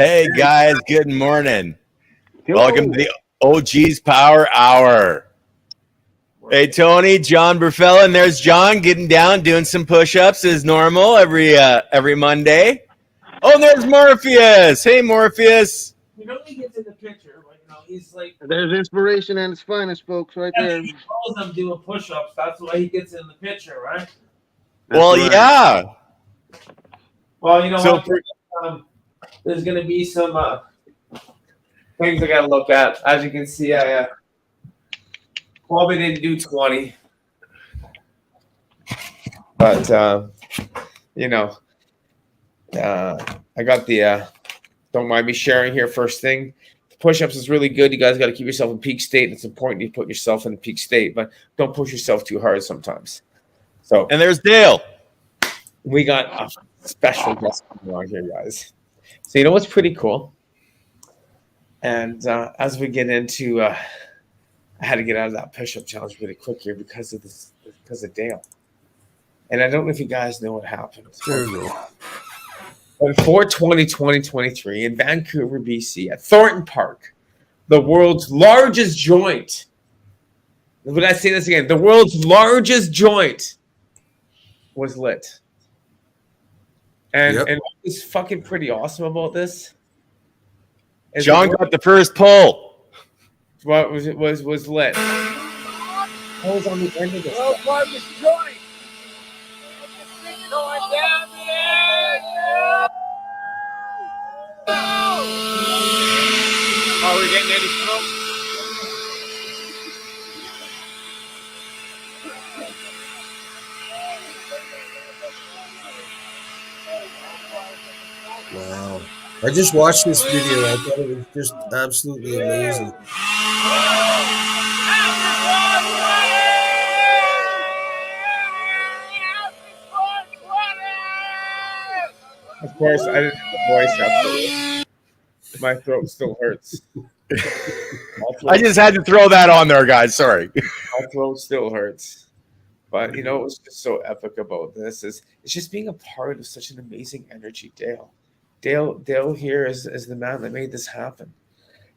Hey guys, good morning. Yo. Welcome to the OG's Power Hour. Hey Tony, John Berfelo, and there's John getting down, doing some push-ups as normal every Monday. Oh, and there's Morpheus. Hey Morpheus. He gets in the picture, but he's like. There's inspiration and its finest, folks, right there. He calls them doing push-ups. That's why he gets in the picture, right? Well, right. Yeah. Well, you know what? There's gonna be some things I gotta look at. As you can see, I probably didn't do 20, but I got the. Don't mind me sharing here. First thing, push-ups is really good. You guys got to keep yourself in peak state. It's important you put yourself in a peak state, but don't push yourself too hard sometimes. So, and there's Dale. We got a special guest coming on here, guys. So you know what's pretty cool? And as we get into, I had to get out of that push-up challenge really quick here because of Dale. And I don't know if you guys know what happened. There we go. On 4/20/2023 in Vancouver, BC, at Thornton Park, the world's largest joint. Would I say this again? The world's largest joint was lit. And what was fucking pretty awesome about this? John got the first pull. What was lit? I was on the end of this. World's largest joint. Going down the end. Are we getting any smoke? Wow. I just watched this video. I thought it was just absolutely amazing. Of course, I didn't have a voice after. My throat still hurts. I just had to throw that on there, guys. Sorry. My throat still hurts. But you know what's just so epic about this is it's just being a part of such an amazing energy, Dale. Dale here is the man that made this happen.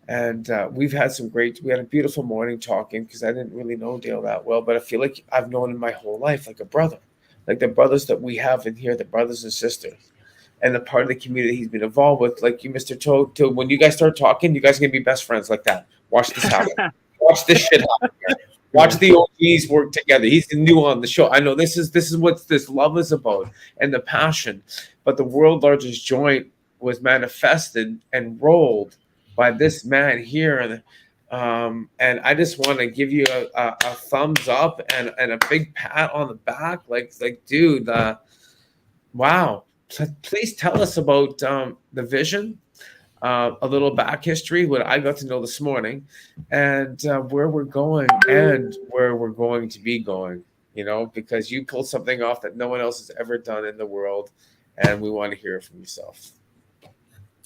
And we had a beautiful morning talking because I didn't really know Dale that well, but I feel like I've known him my whole life like a brother. Like the brothers that we have in here, the brothers and sisters. And the part of the community he's been involved with, like you, Mr. Toad, till when you guys start talking, you guys are going to be best friends like that. Watch this happen. Watch this shit happen. Watch the OGs work together. He's new on the show. I know this is what this love is about and the passion. But the world's largest joint was manifested and rolled by this man here. And I just want to give you a thumbs up and a big pat on the back. Like dude, wow. Please tell us about the vision, a little back history, what I got to know this morning, and where we're going and where we're going to be going, because you pulled something off that no one else has ever done in the world, and we want to hear it from yourself.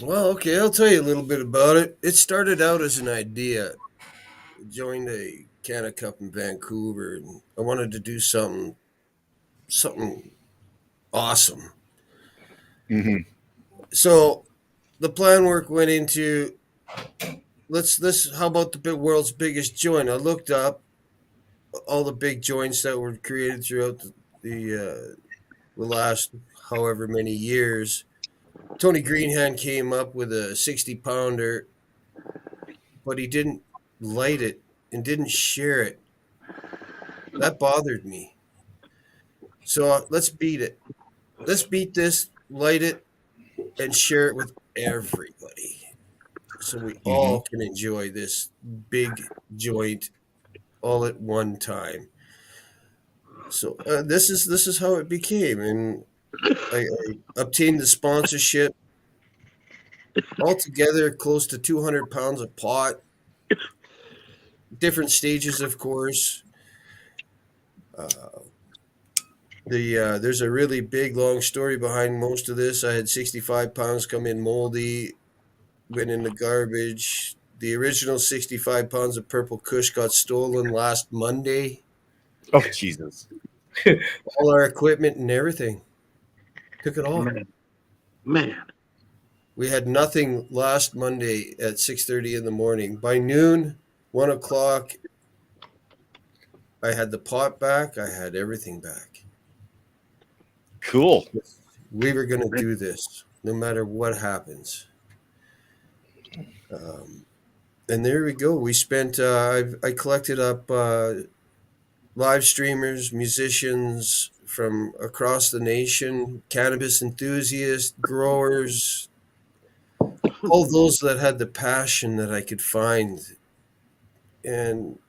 Well, okay, I'll tell you a little bit about it. It started out as an idea. I joined a Canada Cup in Vancouver, and I wanted to do something awesome. Mm-hmm. So the plan work went into how about the world's biggest joint? I looked up all the big joints that were created throughout the last however many years. Tony Greenhand came up with a 60-pounder, but he didn't light it and didn't share it. That bothered me. So let's beat it. Let's beat this, light it, and share it with everybody so we all can enjoy this big joint all at one time. So this is how it became, and I obtained the sponsorship. Altogether, close to 200 pounds of pot. Different stages, of course. There's a really big, long story behind most of this. I had 65 pounds come in moldy, went in the garbage. The original 65 pounds of purple kush got stolen last Monday. Oh, Jesus. All our equipment and everything. Took it all. Man. We had nothing last Monday at 6:30 in the morning. By noon, 1 o'clock, I had the pot back. I had everything back. Cool. We were going to do this no matter what happens. And there we go. We spent, I collected up live streamers, musicians from across the nation, cannabis enthusiasts, growers, all those that had the passion that I could find. And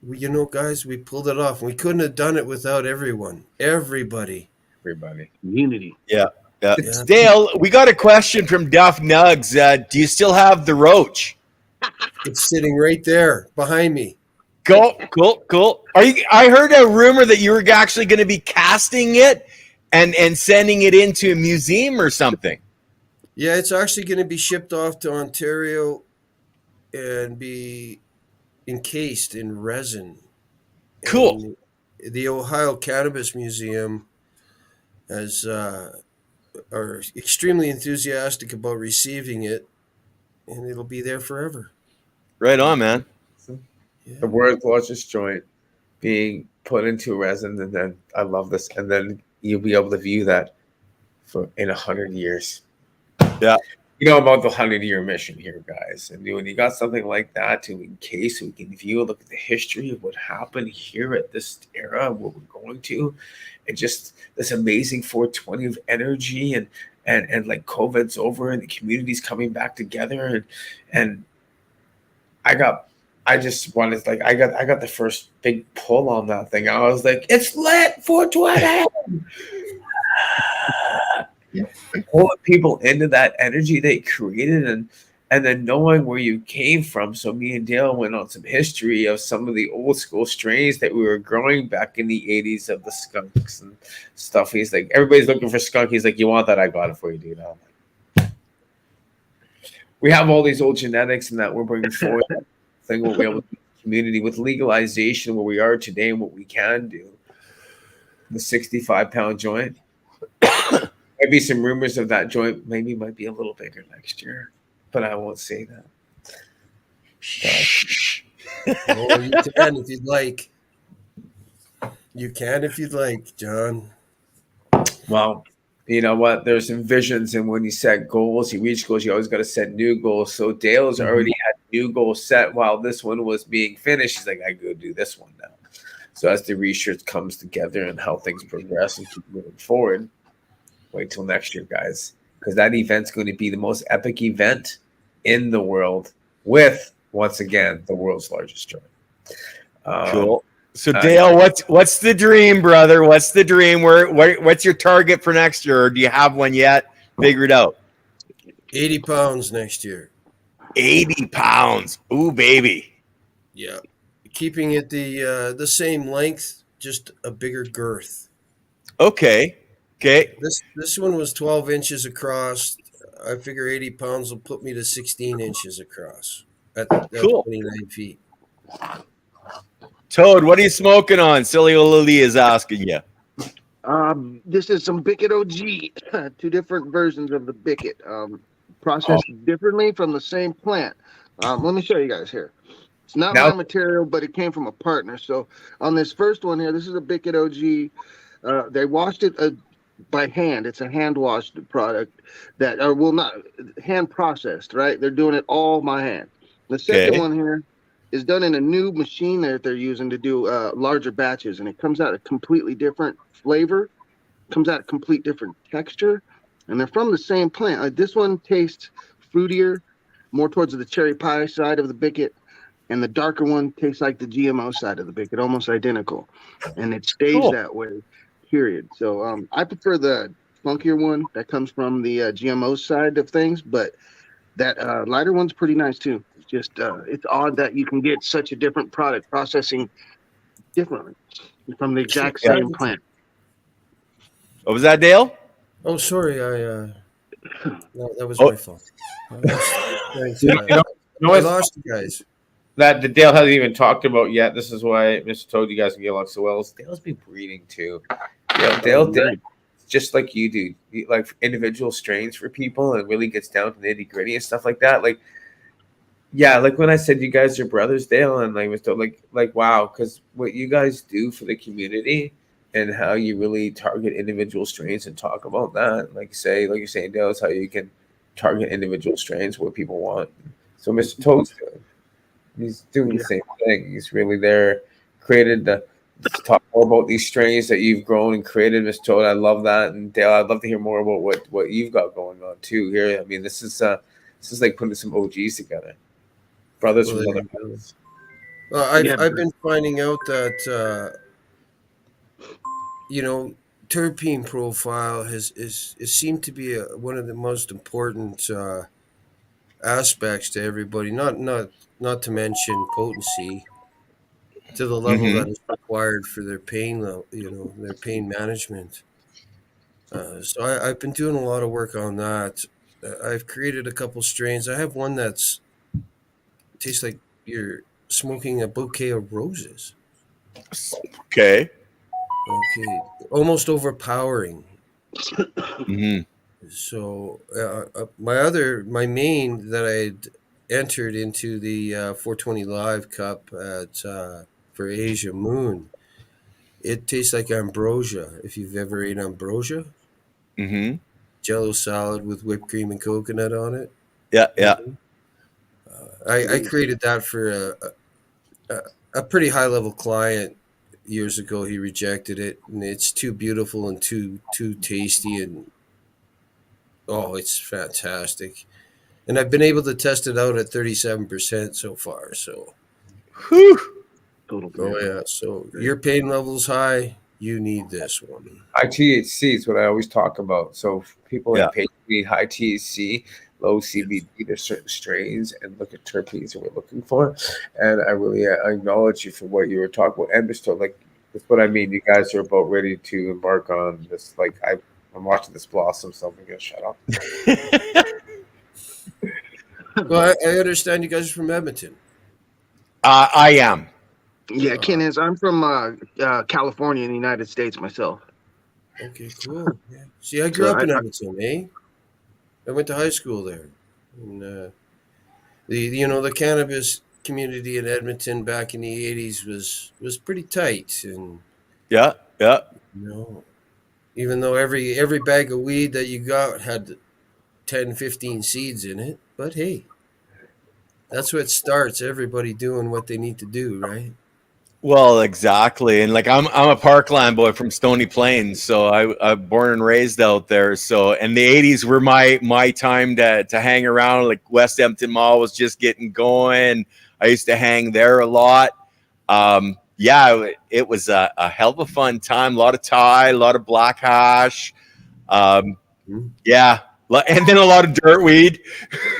you know, guys, we pulled it off. We couldn't have done it without everybody. Unity. Yeah. Dale, we got a question from Duff Nugs. Do you still have the roach? It's sitting right there behind me. Cool. I heard a rumor that you were actually going to be casting it and sending it into a museum or something. Yeah, it's actually going to be shipped off to Ontario and be encased in resin. Cool. And the Ohio Cannabis Museum are extremely enthusiastic about receiving it, and it'll be there forever. Right on, man. Yeah. The world's largest joint being put into resin, and then I love this, and then you'll be able to view that in 100 years. Yeah. You know about the 100-year mission here, guys. And when you got something like that to encase, we can view, look at the history of what happened here at this era, what we're going to, and just this amazing 420 of energy, and like COVID's over and the community's coming back together, and I got the first big pull on that thing. I was like, it's lit 420. Pulling people into that energy they created, and then knowing where you came from. So me and Dale went on some history of some of the old school strains that we were growing back in the 80s of the skunks and stuff. He's like, everybody's looking for skunk. He's like, you want that? I got it for you, dude. We have all these old genetics and that we're bringing forward. Thing we'll be able to do in the community with legalization where we are today and what we can do. The 65-pound joint. Maybe some rumors of that joint maybe might be a little bigger next year, but I won't say that. Oh, you can if you'd like. You can if you'd like, John. Well, you know what? There's some visions, and when you set goals, you reach goals, you always got to set new goals. So Dale's already had new goals set while this one was being finished. He's like, I go do this one now. So as the research comes together and how things progress and keep moving forward, wait till next year, guys, because that event's going to be the most epic event in the world with, once again, the world's largest joint. Cool. So Dale, what's the dream, brother? What's the dream? What's your target for next year? Or do you have one yet figured out? 80 pounds next year. 80 pounds. Ooh, baby. Yeah. Keeping it the same length, just a bigger girth. Okay. This one was 12 inches across. I figure 80 pounds will put me to 16 inches across at Cool. 29 feet. Toad, what are you smoking on? Silly Lily is asking you. This is some Bicket OG, two different versions of the Bicket, processed differently from the same plant. Let me show you guys here. It's not my material, but it came from a partner. So on this first one here, this is a Bicket OG. They washed it by hand. It's a hand washed product that not hand processed, right? They're doing it all by hand. The second one here is done in a new machine that they're using to do larger batches, and it comes out a completely different flavor, comes out a complete different texture, and they're from the same plant. Like this one tastes fruitier, more towards the cherry pie side of the Bicket, and the darker one tastes like the GMO side of the Bicket, almost identical, and it stays that way, period. So I prefer the funkier one that comes from the GMO side of things, but that lighter one's pretty nice too. Just it's odd that you can get such a different product processing differently from the exact same plant. What was that, Dale? Oh, sorry, no, that was my fault. I lost you guys. That the Dale hasn't even talked about yet. This is why Mr. Toad, you guys can get along so well. Dale's been breeding too. Dale just like you do, like individual strains for people, and really gets down to nitty gritty and stuff like that. Like, yeah, like when I said you guys are brothers, Dale, and like was like wow, because what you guys do for the community and how you really target individual strains and talk about that, like you're saying, Dale, is how you can target individual strains what people want. So Mr. Toad's doing. He's doing the same thing. He's really there, created the. Let's talk more about these strains that you've grown and created, Mr. Toad. I love that, and Dale, I'd love to hear more about what you've got going on too here. I mean, this is like putting some OGs together, brothers from other brothers. Well, I've been finding out that terpene profile is seemed to be one of the most important aspects to everybody. Not to mention potency to the level that is required for their pain, their pain management. So I've been doing a lot of work on that. I've created a couple strains. I have one that's tastes like you're smoking a bouquet of roses. Okay. Okay, almost overpowering. Mm-hmm. So my main that I'd entered into the 420 Live Cup at for Asia Moon. It tastes like ambrosia. If you've ever ate ambrosia, Jello salad with whipped cream and coconut on it. Yeah, yeah. I created that for a pretty high level client years ago. He rejected it, and it's too beautiful and too tasty, and it's fantastic. And I've been able to test it out at 37% so far. So, Total. Oh yeah. So your pain level's high. You need this one. High THC is what I always talk about. So people in pain need high THC, low CBD. There's certain strains and look at terpenes that we're looking for. And I really acknowledge you for what you were talking about. And Mr. Like, that's what I mean. You guys are about ready to embark on this. Like, I'm watching this blossom, so I'm going to shut up. Well, I understand you guys are from Edmonton. I am. Yeah, Ken is. I'm from California in the United States myself. Okay, cool. Yeah. See, I grew up in Edmonton, eh? I went to high school there. And the cannabis community in Edmonton back in the 80s was pretty tight, and yeah. Even though every bag of weed that you got had 10, 15 seeds in it, but hey, that's what starts everybody doing what they need to do, right? Well, exactly. And like I'm a Parkland boy from Stony Plains, so I'm born and raised out there. So, and the 80s were my time to hang around. Like West Edmonton Mall was just getting going. I used to hang there a lot. It was a hell of a fun time. A lot of Thai, a lot of black hash. And then a lot of dirt weed.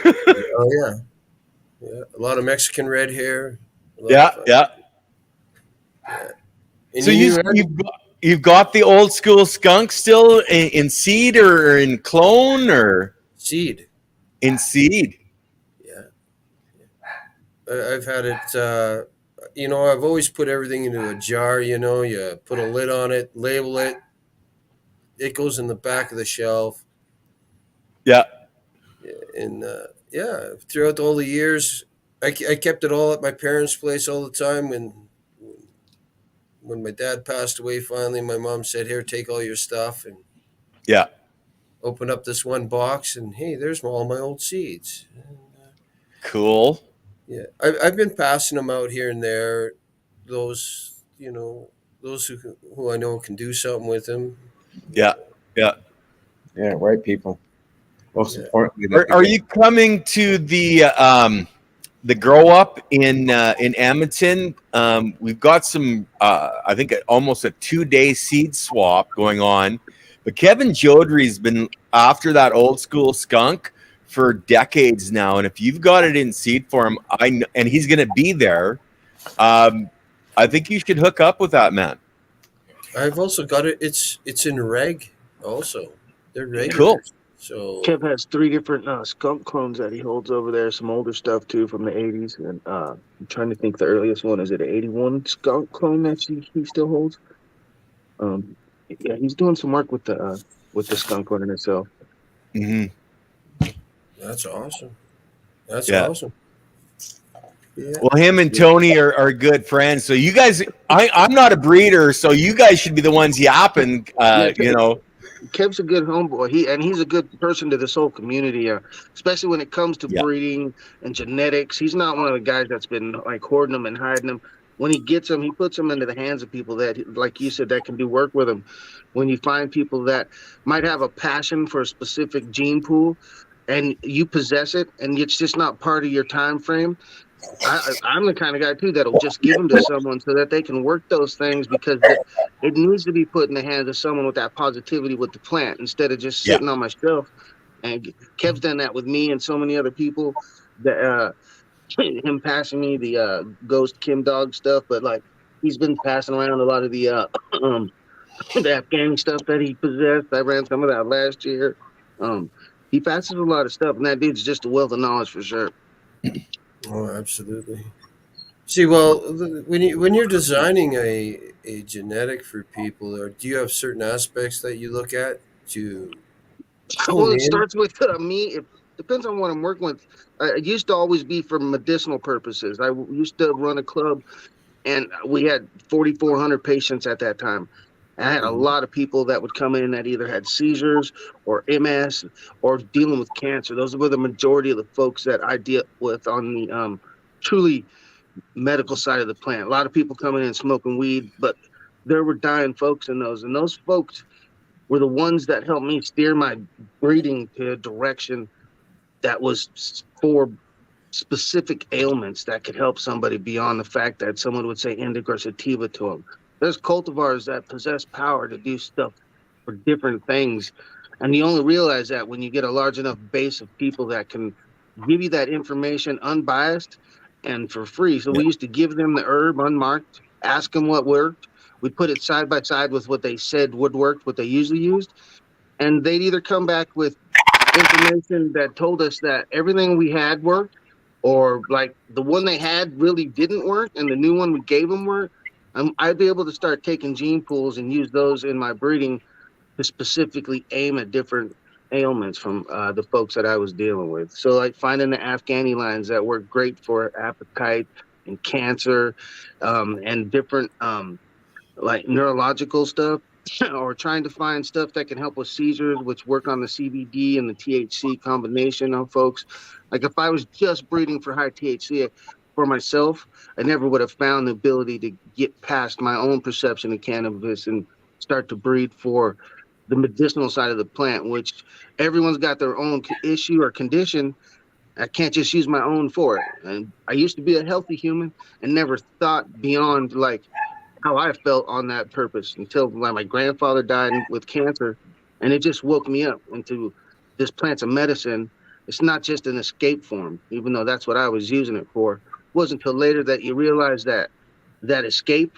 Oh yeah, a lot of Mexican red hair. Yeah. So you've got the old school skunk still in seed or in clone or seed? In seed. Yeah. I've had it. I've always put everything into a jar. You put a lid on it, label it. It goes in the back of the shelf. Yeah. And throughout all the years, I kept it all at my parents' place all the time. When my dad passed away, finally, my mom said, "Here, take all your stuff," and open up this one box, and hey, there's all my old seeds. And, cool. Yeah, I've been passing them out here and there. Those who I know can do something with them. Yeah. Right, people. Most importantly, are you coming to the grow up in Edmonton? We've got some, I think, almost a 2-day seed swap going on. But Kevin Jodry's been after that old school skunk for decades now, and if you've got it in seed form, and he's going to be there, I think you should hook up with that man. I've also got it. It's in reg also. They're regular. Cool. So Kev has 3 different skunk clones that he holds over there. Some older stuff too from the 80s, and I'm trying to think the earliest one. Is it an 81 skunk clone that he still holds? Yeah, he's doing some work with the skunk on itself. Mhm. That's awesome. That's Yeah. awesome. Yeah. Well, him and Tony are good friends. So you guys, I'm not a breeder, so you guys should be the ones yapping. Yeah, You know. Kev's a good homeboy. He's a good person to this whole community, especially when it comes to Yeah. breeding and genetics. He's not one of the guys that's been like hoarding them and hiding them. When he gets them, he puts them into the hands of people that, like you said, that can do work with them. When you find people that might have a passion for a specific gene pool, and you possess it, and it's just not part of your time frame. I'm the kind of guy too that'll just give them to someone so that they can work those things, because it needs to be put in the hands of someone with that positivity with the plant instead of just Yeah. sitting on my shelf. And Kev's done that with me and so many other people. That him passing me the ghost Kim dog stuff, but like he's been passing around a lot of the um, the Afghani stuff that he possessed. I ran some of that last year. Um, he passes a lot of stuff, and that dude's just a wealth of knowledge for sure. Oh, absolutely. See, well, when you're designing a genetic for people, or do you have certain aspects that you look at to Well, hone it in? starts with me. It depends on what I'm working with. It used to always be for medicinal purposes. Used to run a club, and we had 4,400 patients at that time. And I had a Mhm. lot of people that would come in that either had seizures or MS or dealing with cancer. Those were the majority of the folks that I deal with on the truly medical side of the plant. A lot of people coming in and smoking weed, but there were dying folks in those. And those folks were the ones that helped me steer my breeding to a direction that was for specific ailments that could help somebody beyond the fact that someone would say indica or sativa to them. There's cultivars that possess power to do stuff for different things. And you only realize that when you get a large enough base of people that can give you that information unbiased and for free. So Yeah. we used to give them the herb unmarked, ask them what worked. We put it side by side with what they said would work, what they usually used. And they'd either come back with information that told us that everything we had worked, or like the one they had really didn't work and the new one we gave them worked. I'd be able to start taking gene pools and use those in my breeding to specifically aim at different ailments from the folks that I was dealing with. So like finding the Afghani lines that work great for appetite and cancer, and different like neurological stuff, or trying to find stuff that can help with seizures, which work on the CBD and the THC combination of folks. Like if I was just breeding for high THC for myself, I never would have found the ability to get past my own perception of cannabis and start to breed for the medicinal side of the plant, which everyone's got their own issue or condition. I can't just use my own for it. And I used to be a healthy human and never thought beyond like how I felt on that purpose until my grandfather died with cancer, and it just woke me up into this plant's a medicine. It's not just an escape form, even though that's what I was using it for. It wasn't until later that you realize that that escape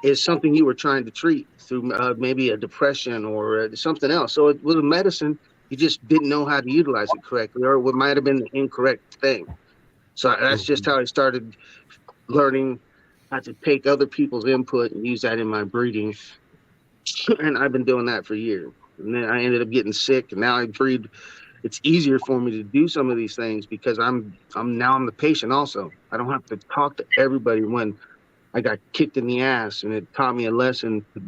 is something you were trying to treat through maybe a depression or something else. So it was a medicine. You just didn't know how to utilize it correctly, or it might have been the incorrect thing. So that's just how I started learning how to take other people's input and use that in my breeding. And I've been doing that for years. And then I ended up getting sick, and now I breed. It's easier for me to do some of these things because I'm the patient also. I don't have to talk to everybody when I got kicked in the ass, and it taught me a lesson to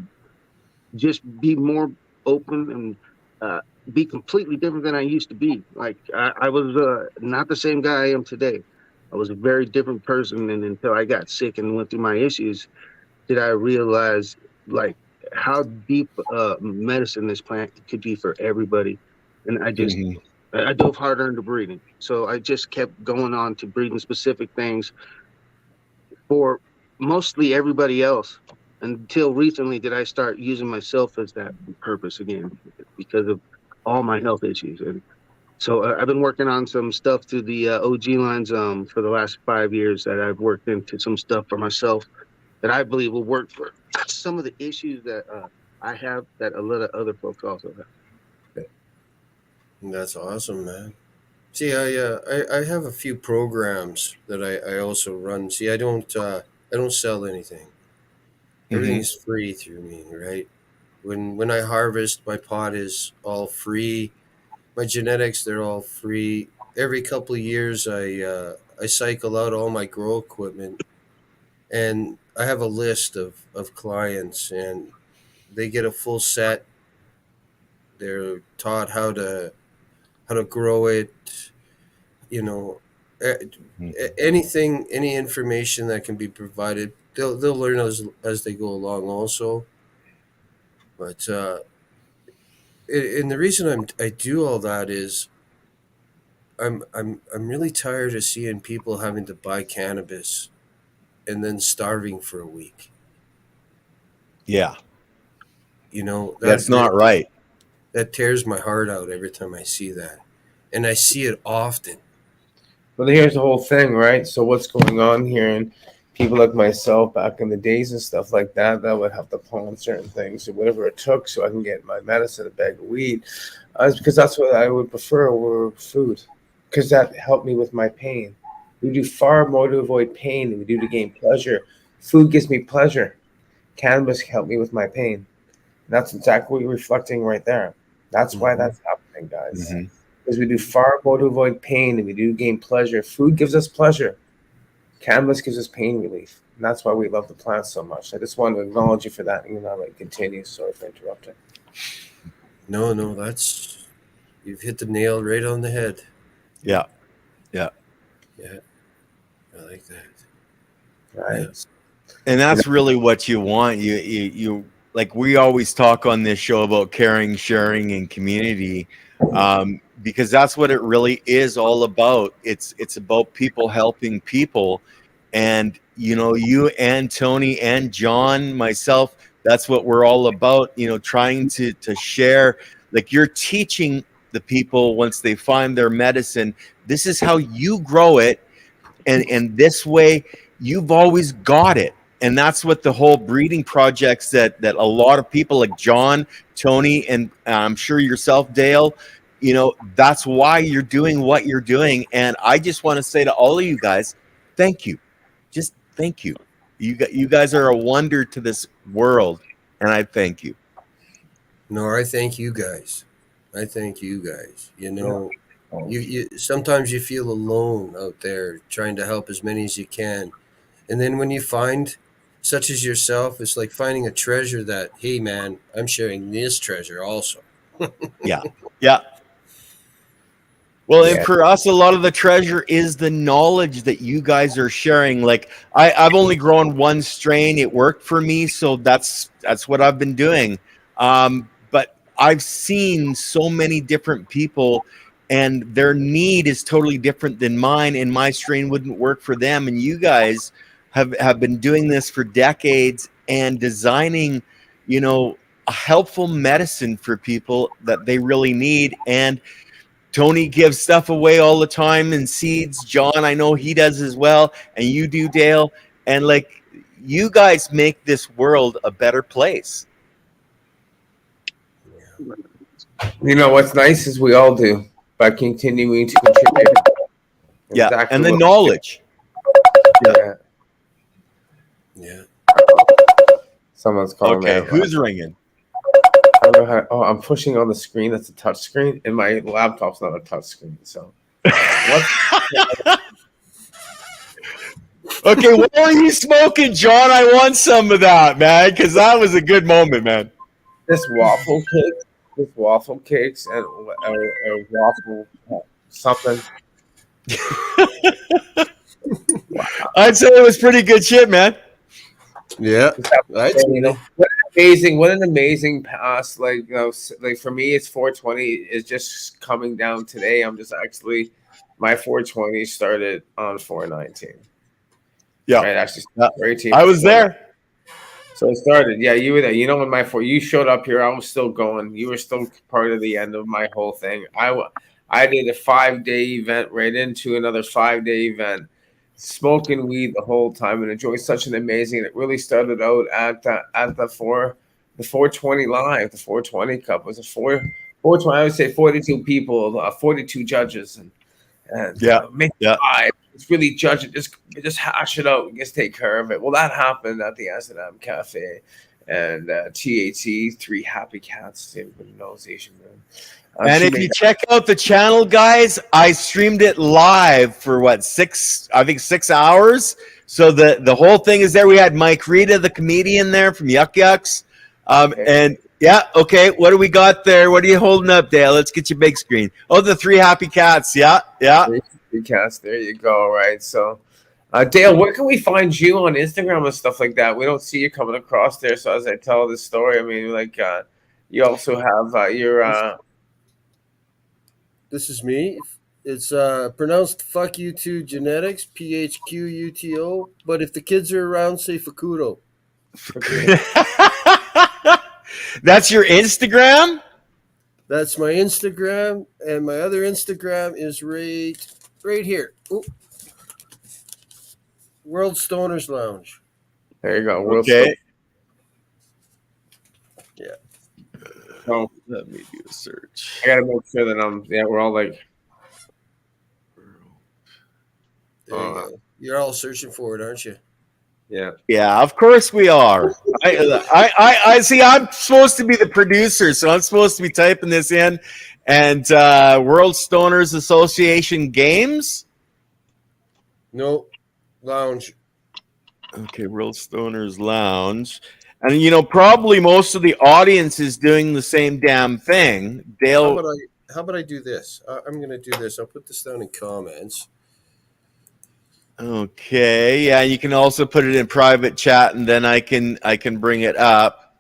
just be more open and be completely different than I used to be. Like I was not the same guy I am today. I was a very different person, and until I got sick and went through my issues, did I realize like how deep medicine this plant could be for everybody. And Mhm. I dove harder into breeding. So I just kept going on to breeding specific things for mostly everybody else. Until recently did I start using myself as that purpose again because of all my health issues. And so I've been working on some stuff through the OG lines for the last 5 years that I've worked into some stuff for myself that I believe will work for some of the issues that I have that a lot of other folks also have. That's awesome, man. See, I have a few programs that I also run. See, I don't sell anything. Everything Mhm. is free through me, right? When I harvest, my pot is all free. My genetics, they're all free. Every couple of years, I cycle out all my grow equipment, and I have a list of clients, and they get a full set. They're taught how to grow it. You know, anything, any information that can be provided, they'll learn as they go along. Also, but and the reason I do all that is I'm really tired of seeing people having to buy cannabis and then starving for a week. Yeah, You know, that's not right. That tears my heart out every time I see that, and I see it often. But here's the whole thing, right? So what's going on here, and people like myself back in the days and stuff like that, that would have to pawn certain things or whatever it took so I can get my medicine, a bag of weed, is because that's what I would prefer over food, because that helped me with my pain. We do far more to avoid pain than we do to gain pleasure. Food gives me pleasure. Cannabis helped me with my pain. And that's exactly what you're reflecting right there. That's why that's happening, guys. Because we do far more to avoid pain than we do to gain pleasure. Food gives us pleasure. Cannabis gives us pain relief. And that's why we love the plant so much. I just want to acknowledge you for that. And I'll continue. Sorry for interrupting. No, you've hit the nail right on the head. Yeah. I like that. Right. Yeah. And that's really what you want. You like, we always talk on this show about caring, sharing, and community, because that's what it really is all about. It's about people helping people, and you and Tony and John, myself, that's what we're all about. Trying to share. Like, you're teaching the people, once they find their medicine, this is how you grow it, and this way you've always got it. And that's what the whole breeding projects that a lot of people like John, Tony, and I'm sure yourself, Dale, that's why you're doing what you're doing. And I just want to say to all of you guys, thank you. Just thank you. You guys are a wonder to this world, and I thank you. No, I thank you guys. You sometimes you feel alone out there trying to help as many as you can. And then when you find such as yourself, it's like finding a treasure that, hey man, I'm sharing this treasure also. Yeah. Well, and for us, a lot of the treasure is the knowledge that you guys are sharing. Like, I've only grown one strain. It worked for me, so that's what I've been doing. But I've seen so many different people, and their need is totally different than mine, and my strain wouldn't work for them. And you guys have been doing this for decades and designing, a helpful medicine for people that they really need. And Tony gives stuff away all the time, and seeds. John, I know he does as well, and you do, Dale. And like, you guys make this world a better place. What's nice is we all do by continuing to contribute. Exactly, and the knowledge. Yeah. Someone's calling me. Okay, who's ringing? I don't know how. I'm pushing on the screen. That's a touch screen, and my laptop's not a touch screen. So, Okay, what are you smoking, John? I want some of that, man, because that was a good moment, man. This waffle cakes, and a waffle something. I'd say it was pretty good shit, man. Yeah. What an amazing past. Like for me, it's 420 is just coming down today. I'm just actually, my 420 started on 419. Yeah. Right. Actually, I was there. So it started. Yeah, you were there. When you showed up here, I was still going. You were still part of the end of my whole thing. I did a 5-day event right into another 5-day event, smoking weed the whole time and enjoyed such an amazing. It really started out at the 420 live. The 420 Cup was a 420. I would say 42 people, 42 judges, and make it live. It's really judge it. Just hash it out and just take care of it. Well, that happened at the Amsterdam Cafe, and THC, Three Happy Cats. Everybody knows Asian Moon. And if you check out the channel, guys, I streamed it live for what, 6 hours. So the whole thing is there. We had Mike Rita, the comedian, there from Yuck Yucks. And yeah, okay, what do we got there? What are you holding up, Dale? Let's get your big screen. Oh, the Three Happy Cats. Yeah. Three Happy Cats. There you go. Right. So, Dale, where can we find you on Instagram and stuff like that? We don't see you coming across there. So as I tell this story, I mean, like, you also have your. This is me. It's pronounced "fuck you to genetics," PHQUTO. But if the kids are around, say "fakudo." That's your Instagram? That's my Instagram, and my other Instagram is right here. Ooh. World Stoners Lounge. There you go. World Okay. Yeah. So Let me do a search. I gotta make sure that we're all like. There you go. You're all searching for it, aren't you? Yeah. Yeah, of course we are. I see. I'm supposed to be the producer, so I'm supposed to be typing this in. And World Stoners Association Games. No, Lounge. Okay, World Stoners Lounge. And, you know, probably most of the audience is doing the same damn thing. Dale. How about I do this? I'm going to do this. I'll put this down in comments. Okay, yeah, you can also put it in private chat, and then I can bring it up.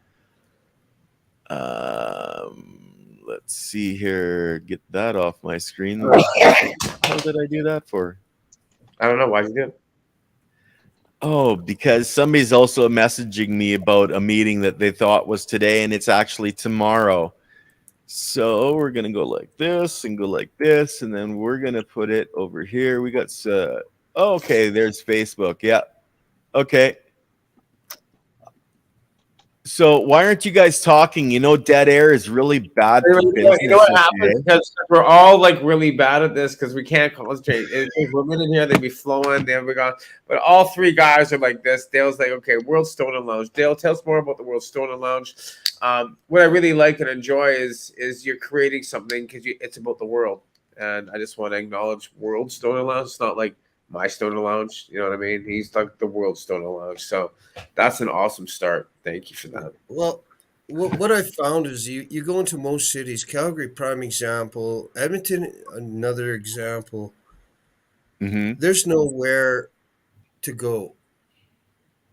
Let's see here. Get that off my screen. How did I do that for? I don't know. Why'd you do it? Oh, because somebody's also messaging me about a meeting that they thought was today, and it's actually tomorrow. So we're going to go like this and go like this, and then we're going to put it over here. We got... okay, there's Facebook. Yeah. Okay. So why aren't you guys talking? You know, dead air is really bad for business. You know what happens? Because we're all like really bad at this because we can't concentrate. If women in here, they'd be flowing, they'd be gone. But all three guys are like this. Dale's like, okay, World Stoner Lounge. Dale, tell us more about the World Stoner Lounge. What I really like and enjoy is you're creating something because it's about the world. And I just want to acknowledge World Stoner Lounge. It's not like my Stoner Lounge, you know what I mean? He's like the World Stoner Lounge. So that's an awesome start. Thank you for that. Well, what I found is you go into most cities, Calgary, prime example, Edmonton, another example. Mm-hmm. There's nowhere to go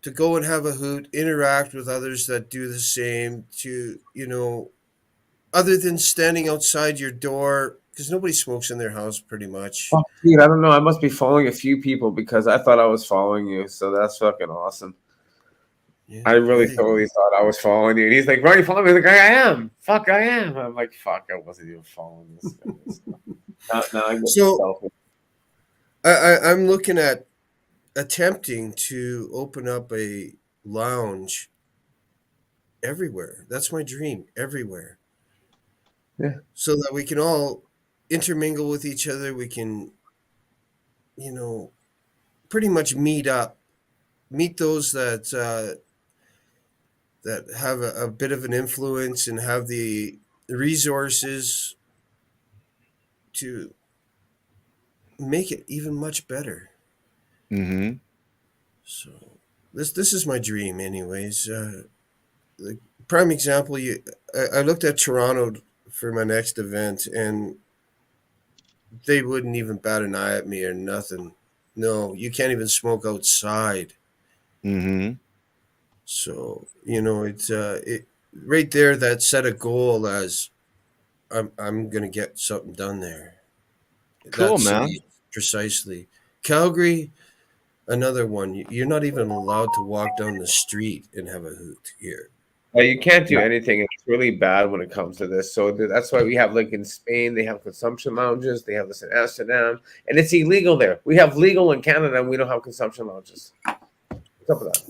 and have a hoot, interact with others that do the same, to, you know, other than standing outside your door, because nobody smokes in their house pretty much. Oh, dude, I don't know. I must be following a few people because I thought I was following you. So that's fucking awesome. Yeah, I really totally thought I was following you. And he's like, why are you following me? He's like, I am. Fuck, I am. I'm like, fuck, I wasn't even following this guy. now I get so I'm looking at attempting to open up a lounge everywhere. That's my dream, everywhere. Yeah. So that we can all intermingle with each other. We can, you know, pretty much meet those that have a bit of an influence and have the resources to make it even much better. Mm-hmm. So this is my dream, anyways. The prime example, I looked at Toronto for my next event, and they wouldn't even bat an eye at me or nothing. No, you can't even smoke outside. Mm-hmm. So, you know, it's right there that set a goal as I'm gonna get something done there. Cool, man. Precisely. Calgary, another one. You're not even allowed to walk down the street and have a hoot here. You can't do anything. It's really bad when it comes to this. So that's why we have, like in Spain, they have consumption lounges. They have this in Amsterdam, and it's illegal there. We have legal in Canada, and we don't have consumption lounges. What's up with that?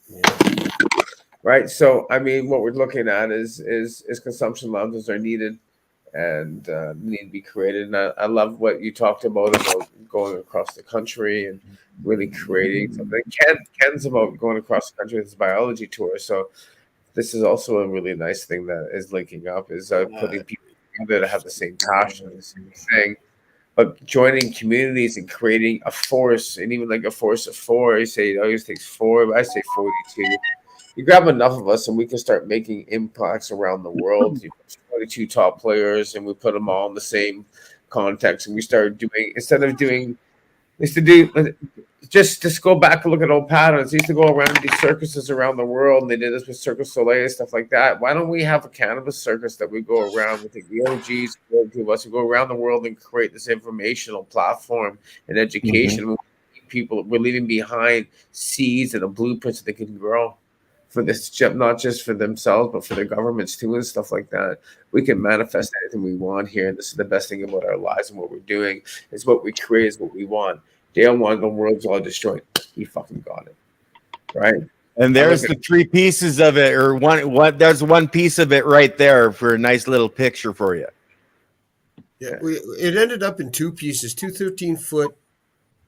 Yeah. Right. So I mean, what we're looking at is consumption lounges are needed and need to be created. And I love what you talked about going across the country and really creating something. Ken's about going across the country with his biology tour. So this is also a really nice thing that is linking up, is putting people together that have the same passion, the same thing. But joining communities and creating a force, and even like a force of four, you say it always takes four, but I say 42. You grab enough of us and we can start making impacts around the world. You put 42 top players and we put them all in the same context, and we start doing, instead of doing, used to do, just go back and look at old patterns. They used to go around and do circuses around the world, and they did this with Cirque du Soleil and stuff like that. Why don't we have a cannabis circus that we go around? We take the OGs, to us, we go around the world and create this informational platform and education. People, we're leaving behind seeds and a blueprint so they can grow for this, not just for themselves, but for their governments too, and stuff like that. We can manifest anything we want here. And this is the best thing about our lives and what we're doing, is what we create is what we want. Dale wanted the world's all destroyed. He fucking got it. Right? And there's the three pieces of it, or there's one piece of it right there for a nice little picture for you. Yeah, it ended up in two pieces, two 13-foot,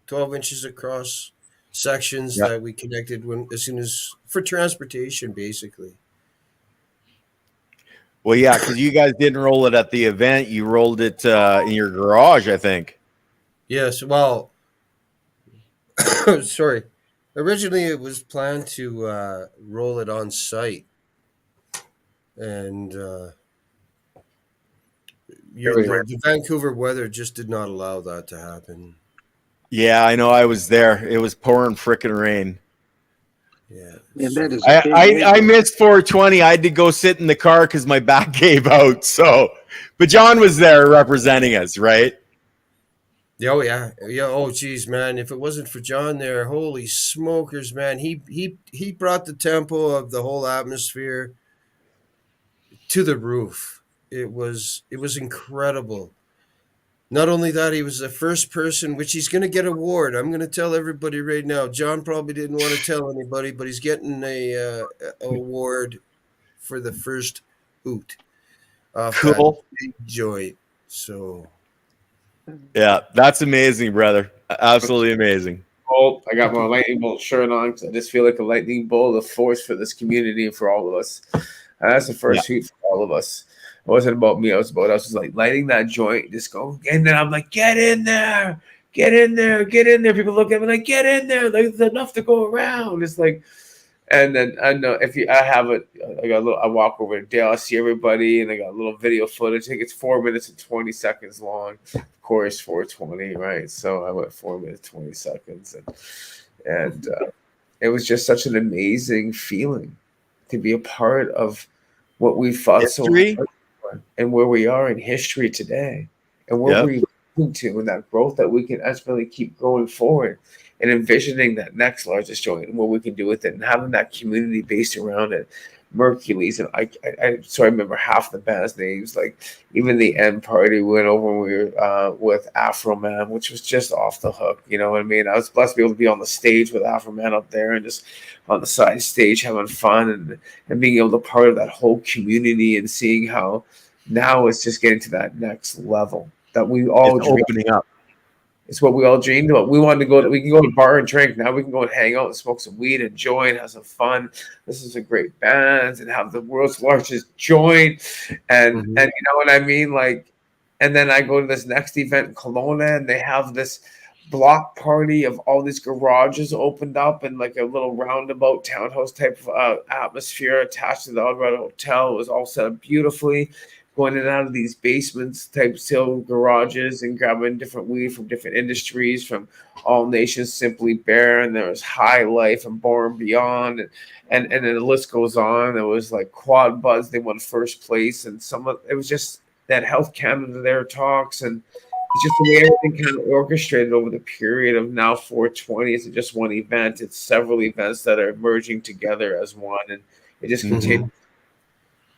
12 inches across sections that we connected as soon as for transportation, basically. Well, yeah, because you guys didn't roll it at the event. You rolled it in your garage, I think. Yes, well, sorry. Originally, it was planned to roll it on site. And the Vancouver weather just did not allow that to happen. Yeah, I know. I was there. It was pouring frickin' rain. Yeah. Man, that is I missed 420. I had to go sit in the car because my back gave out. So, but John was there representing us, right? Oh yeah. Oh geez, man! If it wasn't for John there, holy smokers, man! He brought the tempo of the whole atmosphere to the roof. It was incredible. Not only that, he was the first person, which he's going to get an award. I'm going to tell everybody right now. John probably didn't want to tell anybody, but he's getting a award for the first hoot. Cool. Big joint. So, yeah, that's amazing, brother. Absolutely amazing. I got my lightning bolt shirt on because I just feel like a lightning bolt of force for this community and for all of us. And that's the first hoot for all of us. It wasn't about me. It was about us. Just like lighting that joint, just go. And then I'm like, get in there, get in there, get in there. People look at me like, get in there. There's enough to go around. It's like, and then I know I walk over to Dale. I see everybody, and I got a little video footage. I think it's 4 minutes and 20 seconds long. Of course, 420, right? So I went 4 minutes 20 seconds, and it was just such an amazing feeling to be a part of what we fought history. So hard. And where we are in history today, and where we're moving to, and that growth that we can actually keep going forward, and envisioning that next largest joint and what we can do with it, and having that community based around it. Mercules, and I remember half the band's names. Like even the end party we went over when we were with Afro Man, which was just off the hook. You know what I mean? I was blessed to be able to be on the stage with Afro Man up there, and just on the side stage having fun and being able to part of that whole community, and seeing how now it's just getting to that next level that we all opening up. It's what we all dreamed about. We wanted to go. We can go to a bar and drink. Now we can go and hang out and smoke some weed, enjoy and have some fun. This is a great band, and have the world's largest joint, and you know what I mean. Like, and then I go to this next event in Kelowna, and they have this block party of all these garages opened up, and like a little roundabout townhouse type of atmosphere attached to the Eldorado Hotel. It was all set up beautifully. Going in and out of these basements type still garages and grabbing different weed from different industries, from All Nations, Simply Bare, and there was High Life and Born Beyond, and then the list goes on. There was like Quad Buds, they won first place, and it was just that Health Canada there talks, and it's just the way everything kind of orchestrated over the period of now 420. It's just one event; it's several events that are merging together as one, and it just continues.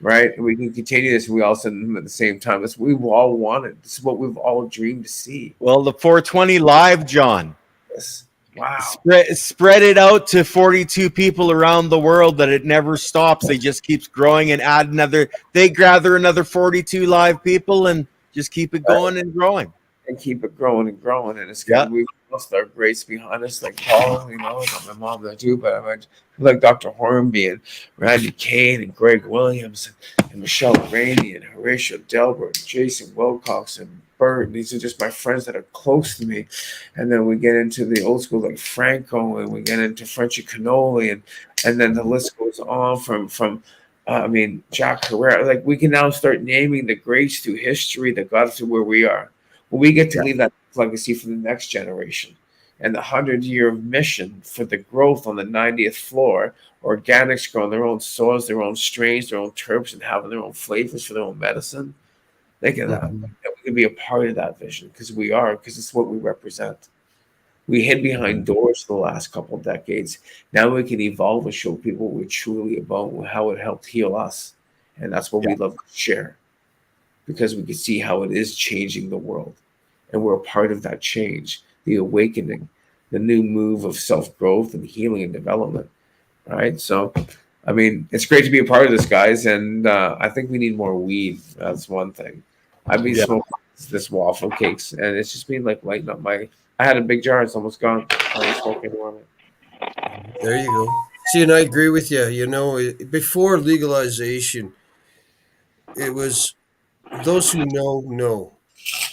Right, and we can continue this. We all send them at the same time. That's what we've all wanted. This is what we've all dreamed to see. Well, the 420 live, John. Yes. Wow. Spread it out to 42 people around the world. That it never stops. They just keeps growing and add another. They gather another 42 live people and just keep it going and growing. and keep it growing and growing. And it's Yeah. good. We've lost our greats behind us, like Paul, I got my mom there too, but I mean, like Dr. Hornby and Randy Kane and Greg Williams and Michelle Rainey and Horatio Delbert and Jason Wilcox and Bert. These are just my friends that are close to me. And then we get into the old school like Franco, and we get into Frenchy Cannoli, and then the list goes on from Jack Herrera. Like, we can now start naming the greats through history that got us to where we are. Well, we get to leave that legacy for the next generation. And the 100-year mission for the growth on the 90th floor, organics growing their own soils, their own strains, their own terps, and having their own flavors for their own medicine. Think of that. And we can be a part of that vision because it's what we represent. We hid behind doors for the last couple of decades. Now we can evolve and show people what we're truly about, how it helped heal us. And that's what we love to share, because we can see how it is changing the world. And we're a part of that change, the awakening, the new move of self-growth and healing and development, right? So, I mean, it's great to be a part of this, guys. And I think we need more weed. That's one thing. I've been smoking this waffle cakes, and it's just been like lighting up my... I had a big jar. It's almost gone. I don't smoke anymore. There you go. See, and I agree with you. You know, before legalization, it was those who know.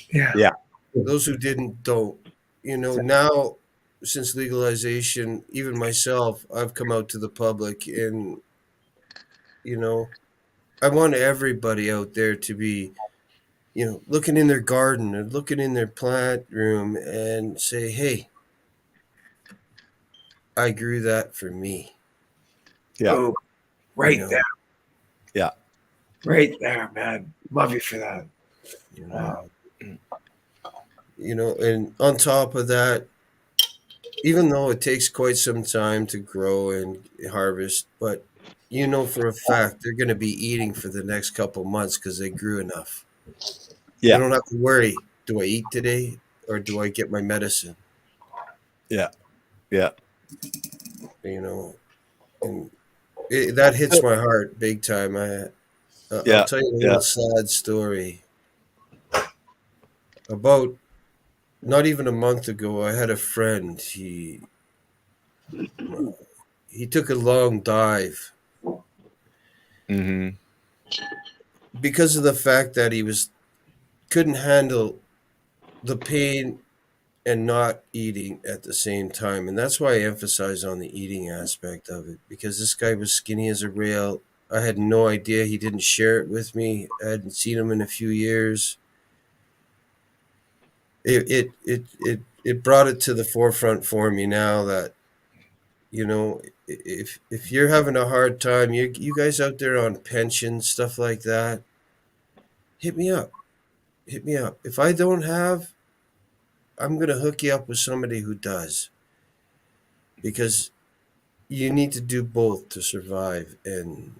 Yeah. Those who didn't, don't. You know, now, since legalization, even myself, I've come out to the public, and, you know, I want everybody out there to be, you know, looking in their garden or looking in their plant room and say, hey, I grew that for me. Yeah. Oh, right there. Yeah. Right there, man. Love you for that. You know, and on top of that, even though it takes quite some time to grow and harvest, but you know for a fact they're going to be eating for the next couple months because they grew enough. Yeah. You don't have to worry. Do I eat today or do I get my medicine? Yeah. Yeah. You know, and that hits my heart big time. I'll tell you a little sad story. About not even a month ago, I had a friend. He took a long dive because of the fact that he couldn't handle the pain and not eating at the same time. And that's why I emphasize on the eating aspect of it, because this guy was skinny as a rail. I had no idea. He didn't share it with me. I hadn't seen him in a few years. It brought it to the forefront for me now that, you know, if you're having a hard time, you guys out there on pension, stuff like that, hit me up. If I don't have, I'm going to hook you up with somebody who does, because you need to do both to survive. And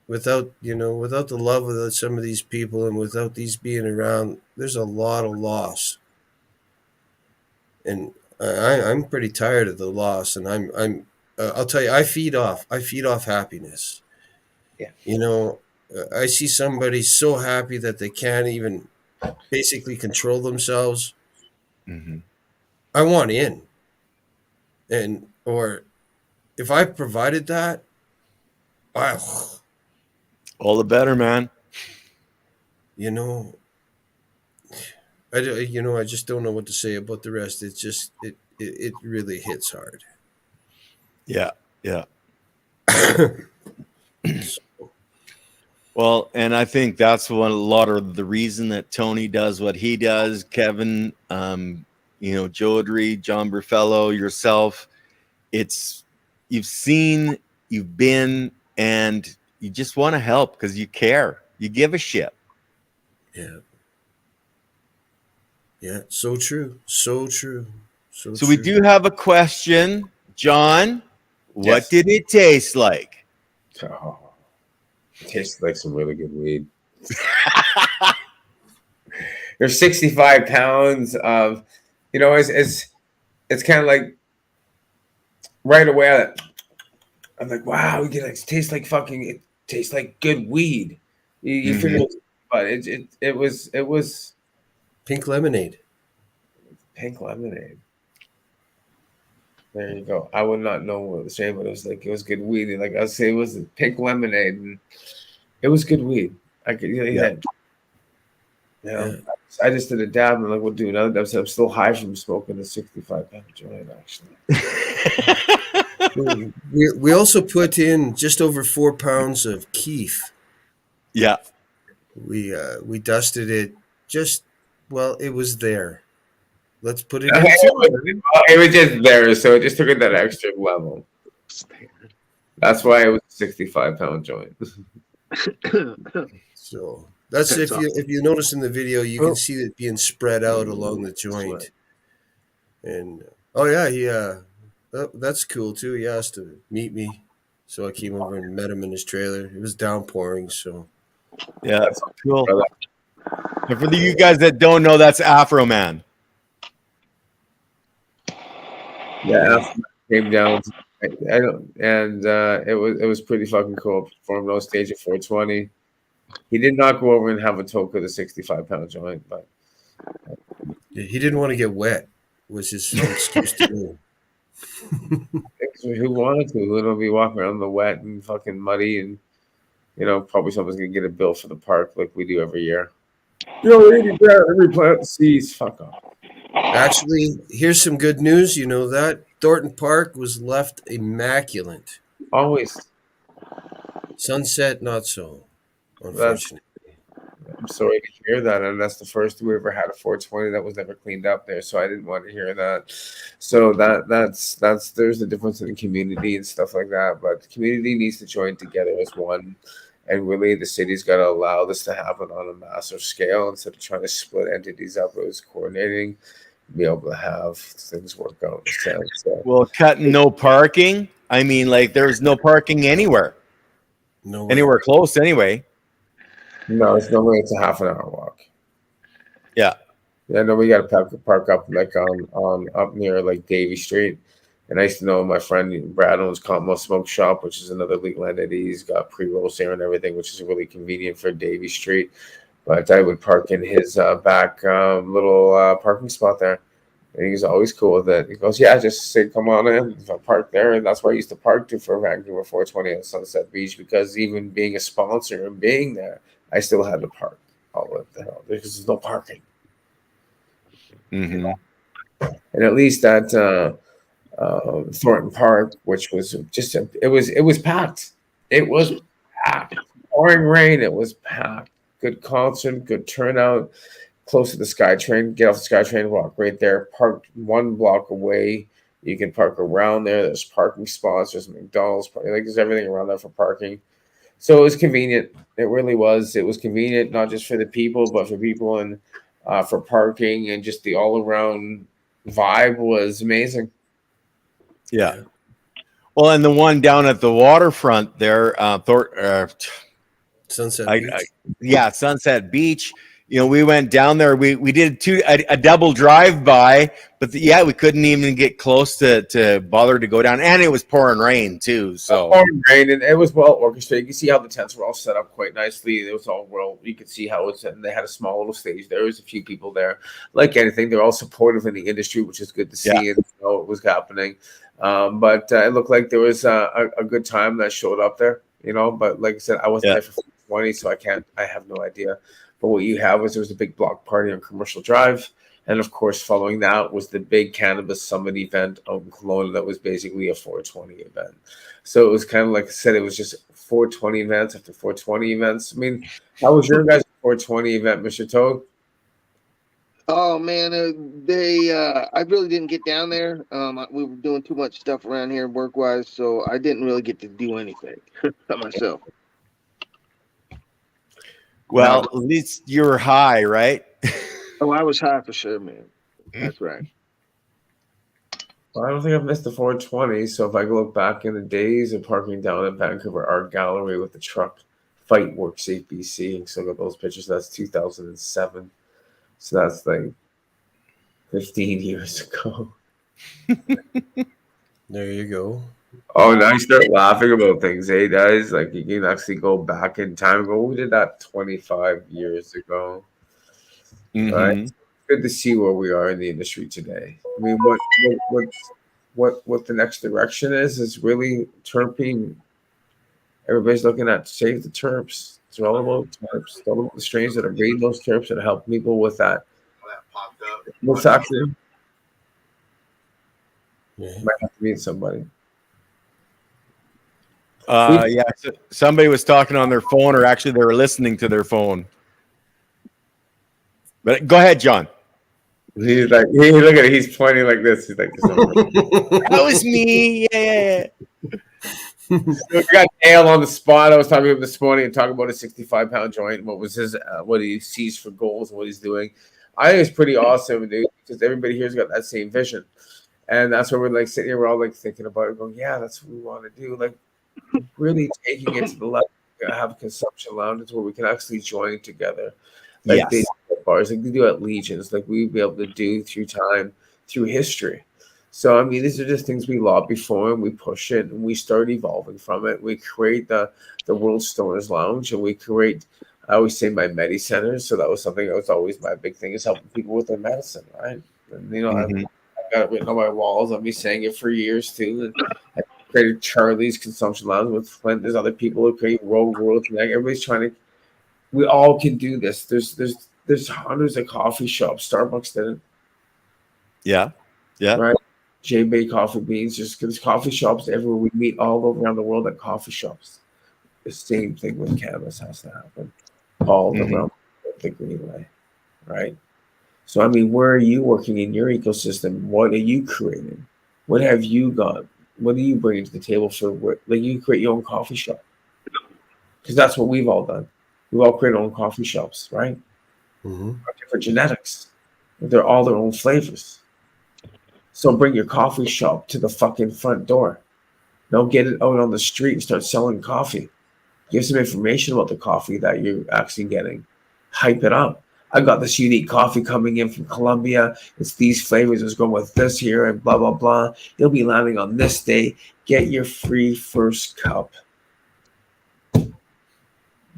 without the love of some of these people and without these being around, there's a lot of loss. And I'm pretty tired of the loss. And I'll tell you, I feed off happiness. Yeah. You know, I see somebody so happy that they can't even basically control themselves. I want in. Or if I provided that, all the better, man. You know, I just don't know what to say about the rest. It's just, it really hits hard. Yeah. Yeah. Well, and I think that's a lot of the reason that Tony does what he does. Kevin, Jodry, John Berfelo, yourself. You've seen, you've been, and you just want to help because you care. You give a shit. Yeah. Yeah. So true. So true. So we do have a question, John. What Yes. did it taste like? Oh, it tastes like some really good weed. There's 65 pounds of, it's kind of like right away. I'm like, wow, it tastes like good weed. You figure, but it was pink lemonade. Pink lemonade. There you go. I would not know what it was saying, but it was good weed. And like I say, it was pink lemonade, and it was good weed. I could, I just did a dab, and like we'll do another dab. So I'm still high from smoking the 65-pound joint, actually. We also put in just over 4 pounds of keef. Yeah. We dusted it it was there. Let's put it in. It was just there, so it just took it that extra level. That's why it was a 65-pound joint. So that's if you notice in the video, you can see it being spread out along the joint. And that's cool too. He asked to meet me, so I came over and met him in his trailer. It was downpouring, so yeah, that's cool. And for you guys that don't know, that's Afro Man. Yeah, came down. It was pretty fucking cool. Performed on stage at 420. He did not go over and have a toke of the 65-pound joint, but he didn't want to get wet. Was his excuse to do. Who wanted to? Who'll be walking around the wet and fucking muddy, and probably someone's gonna get a bill for the park like we do every year. Every plant sees. Fuck off. Actually, here's some good news. You know that Thornton Park was left immaculate. Always. Sunset, not so. Unfortunately. I'm sorry to hear that, and that's the first we ever had a 420 that was never cleaned up there. So I didn't want to hear that. So that's there's a difference in the community and stuff like that. But the community needs to join together as one. And really, the city's got to allow this to happen on a massive scale instead of trying to split entities up. It was coordinating, be able to have things work out. So. Well, cutting no parking. I mean, like there's no parking anywhere. Anywhere close, anyway. No, it's a half an hour walk. Yeah. Yeah, no, we got to park up like on up near like Davie Street. And I used to know my friend Brad owns Combo Smoke Shop, which is another legal entity. He's got pre-rolls there and everything, which is really convenient for Davie Street. But I would park in his back little parking spot there. And he's always cool with it. He goes, yeah, just say, come on in. If I park there. And that's where I used to park to for Vancouver 420 at Sunset Beach, because even being a sponsor and being there, I still had to park all the hell because there's no parking. Mm-hmm. And at least at Thornton Park, which was just it was packed. It was packed. Pouring rain, it was packed. Good concert, good turnout. Close to the SkyTrain. Get off the SkyTrain, walk right there. Parked 1 block away. You can park around there. There's parking spots. There's McDonald's. There's everything around there for parking. So it was convenient. It really was. It was convenient, not just for the people, but for people and for parking, and just the all-around vibe was amazing. Yeah. Well, and the one down at the waterfront there, Sunset Beach. Sunset Beach. We went down there. We did a double drive by, but we couldn't even get close to bother to go down, and it was pouring rain too. So pouring rain, and it was well orchestrated. You can see how the tents were all set up quite nicely. It was all well. You could see how it's, and they had a small little stage. There was a few people there. Like anything, they're all supportive in the industry, which is good to see and know what was happening. But it looked like there was a good time that showed up there. But like I said, I wasn't there for 20, so I have no idea. But what you have is there was a big block party on Commercial Drive. And of course, following that was the big Cannabis Summit event out in Kelowna that was basically a 420 event. So it was kind of like I said, it was just 420 events after 420 events. I mean, how was your guys' 420 event, Mr. Toad? Oh man, I really didn't get down there. We were doing too much stuff around here work-wise, so I didn't really get to do anything myself. Well, at least you were high, right? Oh, I was high for sure, man. That's right. Well, I don't think I've missed the 420. So if I look back in the days of parking down at Vancouver Art Gallery with the truck, Fight Work Safe BC, and so got those pictures. That's 2007. So that's like 15 years ago. There you go. Oh, now you start laughing about things, guys? Like you can actually go back in time and go, we did that 25 years ago. Mm-hmm. Right? good to see where we are in the industry today. I mean, what the next direction is really terpene. Everybody's looking at save the terps. It's all about terps. It's all about the strains that are breeding those terps that help people with that. What's happening? Yeah. Might have to meet somebody. Yeah, somebody was talking on their phone, or actually they were listening to their phone. But go ahead, John. He's like, look at it. He's pointing like this. He's like, That was me. Yeah. we got Dale on the spot. I was talking to him this morning and talking about a 65-pound joint. What was his, what he sees for goals and what he's doing. I think it's pretty awesome, dude, because everybody here's got that same vision. And that's where we're like sitting here, we're all like thinking about it, going, yeah, that's what we want to do. Like, really taking it to the level, have consumption lounges where we can actually join together. Like Yes. they do at bars, like they do at Legions, like we'd be able to do through time, through history. So, I mean, these are just things we lobby for, and we push it, and we start evolving from it. We create the World Stoners Lounge, and we create, I always say, my medi centers. So that was something that was always my big thing, is helping people with their medicine, right? And, you know, I've got it written on my walls. I've been saying it for years, too. And I created Charlie's Consumption Lounge with Flint. There's other people who create Rogue World Connect. Everybody's trying to, we all can do this. There's hundreds of coffee shops. Starbucks didn't. Yeah. Right? J Bay Coffee Beans, just because coffee shops everywhere. We meet all over around the world at coffee shops. The same thing with cannabis has to happen all around the Greenway, right? So, I mean, where are you working in your ecosystem? What are you creating? What have you got? What are you bringing to the table for like you create your own coffee shop? Because that's what we've all done. We've all created our own coffee shops, right? Different genetics. They're all their own flavors. So bring your coffee shop to the fucking front door. Don't get it out on the street and start selling coffee. Give some information about the coffee that you're actually getting. Hype it up. I got this unique coffee coming in from Colombia. It's these flavors. It's going with this here and blah, blah, blah. It'll be landing on this day. Get your free first cup.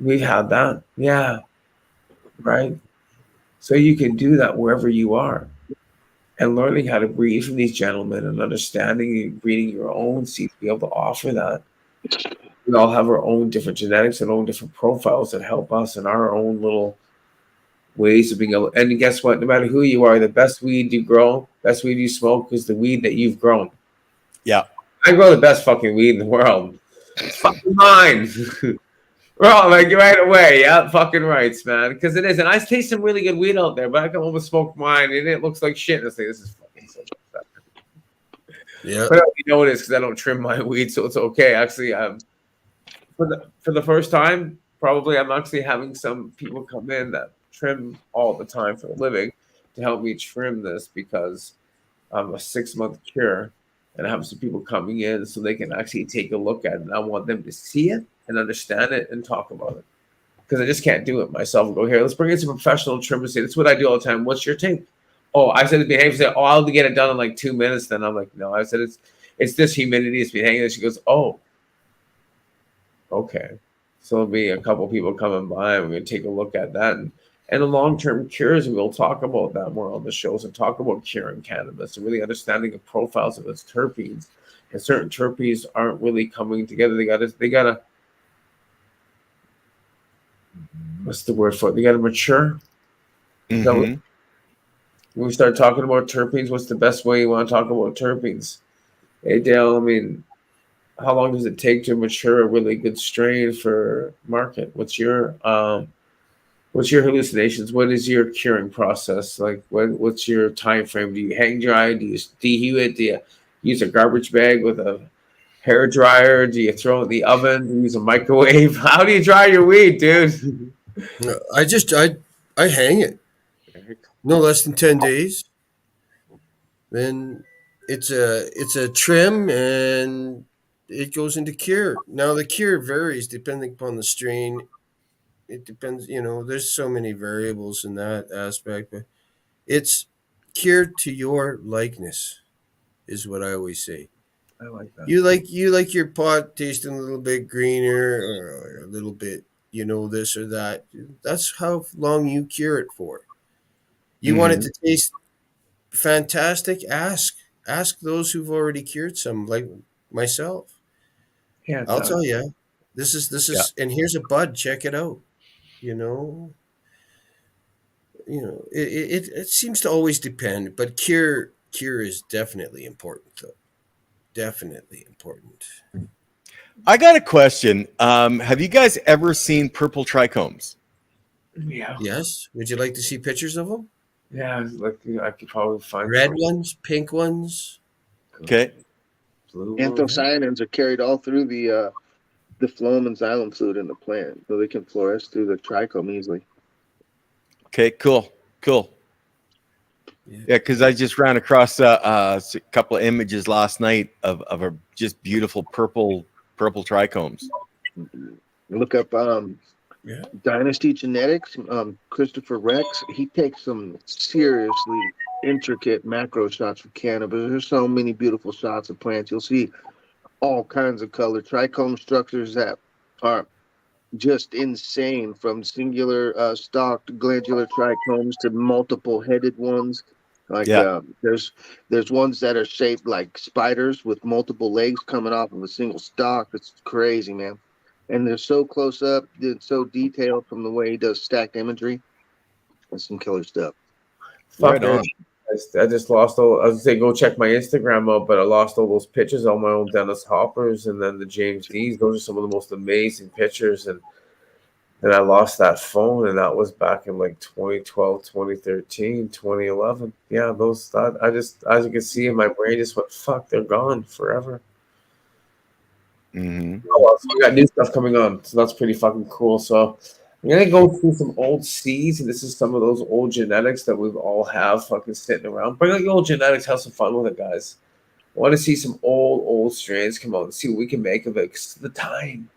We've had that. Yeah. Right? So you can do that wherever you are. And learning how to breed from these gentlemen and understanding and breeding your own seed to be able to offer that. We all have our own different genetics and own different profiles that help us in our own little ways of being able. And guess what? No matter who you are, the best weed you grow, best weed you smoke is the weed that you've grown. Yeah. I grow the best fucking weed in the world. It's fucking mine. We're all like right away. Yeah, fucking rights, man. Because it is. And I taste some really good weed out there, but I come home and smoke mine and it looks like shit. And I say, this is fucking so bad. Yeah. But I already know it is because I don't trim my weed, so it's okay. Actually, for the first time, probably I'm actually having some people come in that trim all the time for a living to help me trim this because I'm a 6-month cure. And I have some people coming in so they can actually take a look at it. And I want them to see it and understand it and talk about it. Because I just can't do it myself. I'll go, here, let's bring in some professional trimmers. That's what I do all the time. What's your take? Oh, I said it behaves. Oh, I'll get it done in like 2 minutes. Then I'm like, no. I said it's this humidity. It's been hanging there. She goes, oh, okay. So there'll be a couple people coming by and we're going to take a look at that. And the long-term cures, we'll talk about that more on the shows and talk about curing cannabis and really understanding the profiles of its terpenes. And certain terpenes aren't really coming together. They gotta what's the word for it? They gotta mature. When we start talking about terpenes, what's the best way you want to talk about terpenes? Hey Dale, I mean, how long does it take to mature a really good strain for market? What's your hallucinations? What is your curing process? Like, what's your time frame? Do you hang dry? Do you deheat it? Do you use a garbage bag with a hair dryer? Do you throw it in the oven? Do you use a microwave? How do you dry your weed, dude? I hang it. No less than 10 days. Then it's a trim and it goes into cure. Now the cure varies depending upon the strain. It depends, there's so many variables in that aspect, but it's cured to your likeness is what I always say. I like that. You like your pot tasting a little bit greener or a little bit, this or that. That's how long you cure it for. You want it to taste fantastic? Ask those who've already cured some, like myself. Yeah, I'll tell you. This is, and here's a bud. Check it out. You know, it seems to always depend, but cure is definitely important, though. Definitely important. I got a question. Have you guys ever seen purple trichomes? yeah, Yes. Would you like to see pictures of them? yeah. Like I could probably find Red some ones, pink ones. Okay. blue. Anthocyanins are carried all through the phloem and xylem fluid in the plant, so they can fluoresce through the trichome easily. Okay. Cool. Yeah, because I just ran across a couple of images last night of a just beautiful purple trichomes. Look up Yeah. Dynasty Genetics. Christopher Rex. He takes some seriously intricate macro shots for cannabis. There's so many beautiful shots of plants. You'll see all kinds of color trichome structures that are just insane, from singular stalked glandular trichomes to multiple headed ones. Like there's ones that are shaped like spiders with multiple legs coming off of a single stalk. It's crazy, man. And they're so close up, they're so detailed from the way he does stacked imagery. That's some killer stuff. Right on. I just lost all. I was gonna say go check my Instagram out, but I lost all those pictures on my own Dennis Hoppers and then the James D's. Those are some of the most amazing pictures, and I lost that phone, and that was back in like 2012, 2013, 2011. Yeah, I just, as you can see in my brain, just went, fuck, they're gone forever. Mm-hmm. Oh, well, so we got new stuff coming on, so that's pretty fucking cool. So I'm gonna go through some old seeds, and this is some of those old genetics that we've all have fucking sitting around. Bring out your old genetics, have some fun with it, guys. I want to see some old strains come out and see what we can make of it. 'Cause the time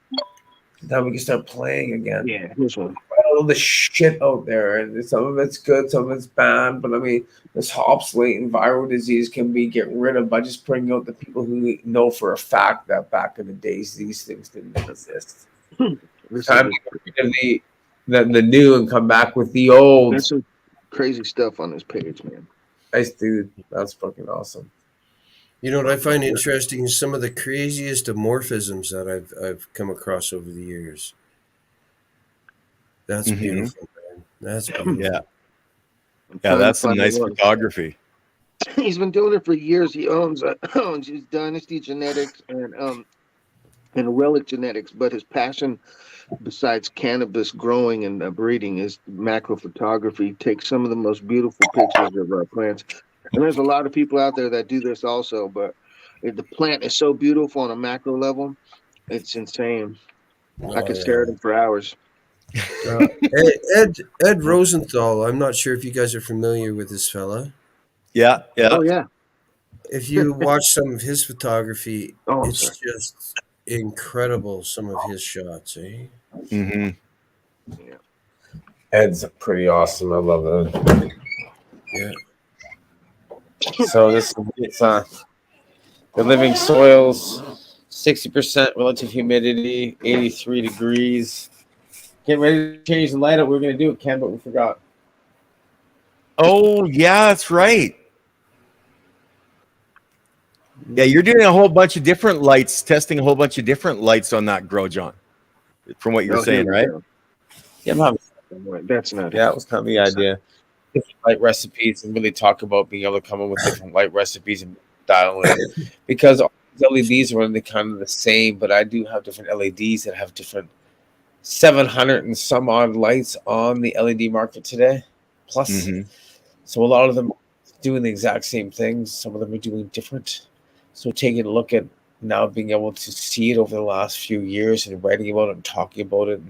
we can start playing again. Yeah, here's one. All the shit out there, and some of it's good, some of it's bad. But I mean, this hops latent viral disease can be get rid of by just bringing out the people who know for a fact that back in the days these things didn't exist. Time to get rid of the new and come back with the old. There's some crazy stuff on this page, man. Nice dude, that's fucking awesome. You know what I find interesting is some of the craziest morphisms that I've come across over the years. That's beautiful, man. That's beautiful. Yeah, that's some nice photography. He's been doing it for years. He owns Dynasty Genetics and Relic Genetics, but his passion, besides cannabis growing and breeding, is macro photography. He takes some of the most beautiful pictures of plants. And there's a lot of people out there that do this also, but the plant is so beautiful on a macro level, it's insane. I could stare at him for hours. Ed Rosenthal, I'm not sure if you guys are familiar with this fella. Yeah. Oh, yeah. If you watch some of his photography, it's sorry. just incredible, some of his shots, eh? Mm-hmm. Yeah. Ed's pretty awesome. I love that. Yeah. So this is the living soils, 60% relative humidity, 83 degrees. Get ready to change the light up. We were going to do it, Ken, but we forgot. Oh, yeah, that's right. Yeah, you're doing a whole bunch of different lights, testing a whole bunch of different lights on that grow, John, from what you're saying, right? Yeah, Mom. That's not Yeah, that was kind of the idea. Different light recipes and really talk about being able to come up with different light recipes and dial in. Because all these LEDs are really kind of the same, but I do have different LEDs that have different 700 and some odd lights on the LED market today. Plus, so a lot of them are doing the exact same things. Some of them are doing different. So taking a look at now being able to see it over the last few years and writing about it and talking about it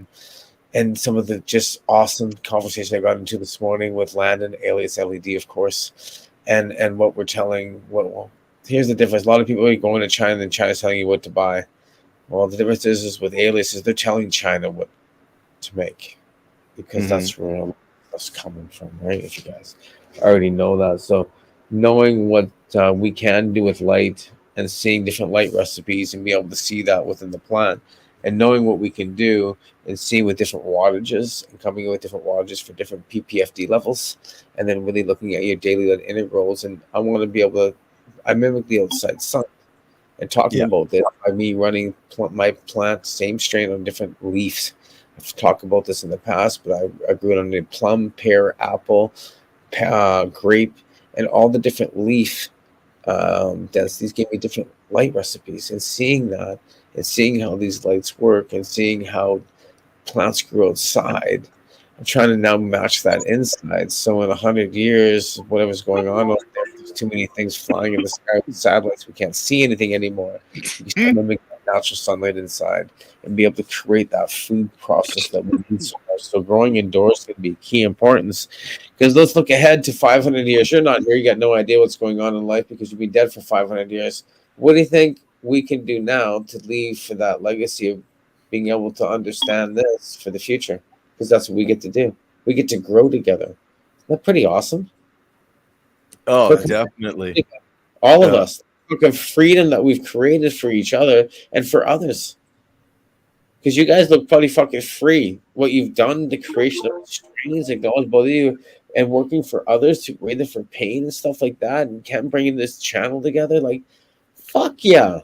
and some of the just awesome conversation I got into this morning with Landon, alias LED, of course, and what we're telling. Well, here's the difference. A lot of people are going to China and China's telling you what to buy. Well, the difference is with aliases, they're telling China what to make because that's where that's coming from, right? If you guys already know that. So knowing what we can do with light and seeing different light recipes and be able to see that within the plant and knowing what we can do and seeing with different wattages and coming in with different wattages for different PPFD levels, and then really looking at your daily lead integrals. And I want to be able to, I mimic the outside sun and talking about this by me running my plant, same strain on different leaves. I've talked about this in the past, but I grew it on the plum, pear, apple, grape, and all the different leaf densities gave me different light recipes. And seeing that, and seeing how these lights work, and seeing how plants grow outside, I'm trying to now match that inside. So in 100 years, whatever's going on out there, there's too many things flying in the sky with satellites. We can't see anything anymore. You start mimicking that natural sunlight inside and be able to create that food process that we need so much. So growing indoors can be key importance, because let's look ahead to 500 years. You're not here. You got no idea what's going on in life because you've been dead for 500 years. What do you think we can do now to leave for that legacy of being able to understand this for the future? Because that's what we get to do. We get to grow together. Isn't that pretty awesome? Oh, definitely. All of us. Look at freedom that we've created for each other and for others. Because you guys look pretty fucking free. What you've done, the creation of strains that goes both of you, and working for others to raise it for pain and stuff like that, and Ken bringing this channel together, like, fuck yeah.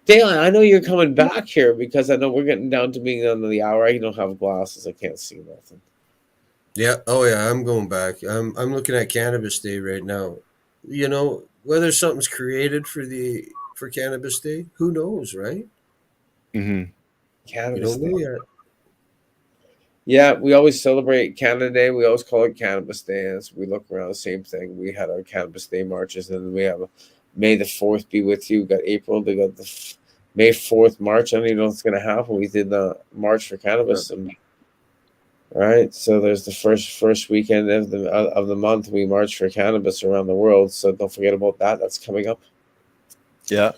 Dale, I know you're coming back here because I know we're getting down to being under the hour. I don't have glasses. I can't see nothing. Yeah. Oh, yeah. I'm going back. I'm looking at Cannabis Day right now. You know, whether something's created for Cannabis Day, who knows, right? Mm-hmm. Cannabis You know, Day. Yeah, we always celebrate Canada Day. We always call it Cannabis Day. As we look around, the same thing. We had our Cannabis Day marches, and then we have May the 4th be with you. We got April. They got the May 4th March. I don't even know what's going to happen. We did the March for Cannabis. And, right. So there's the first weekend of the month. We march for cannabis around the world. So don't forget about that. That's coming up. Yeah.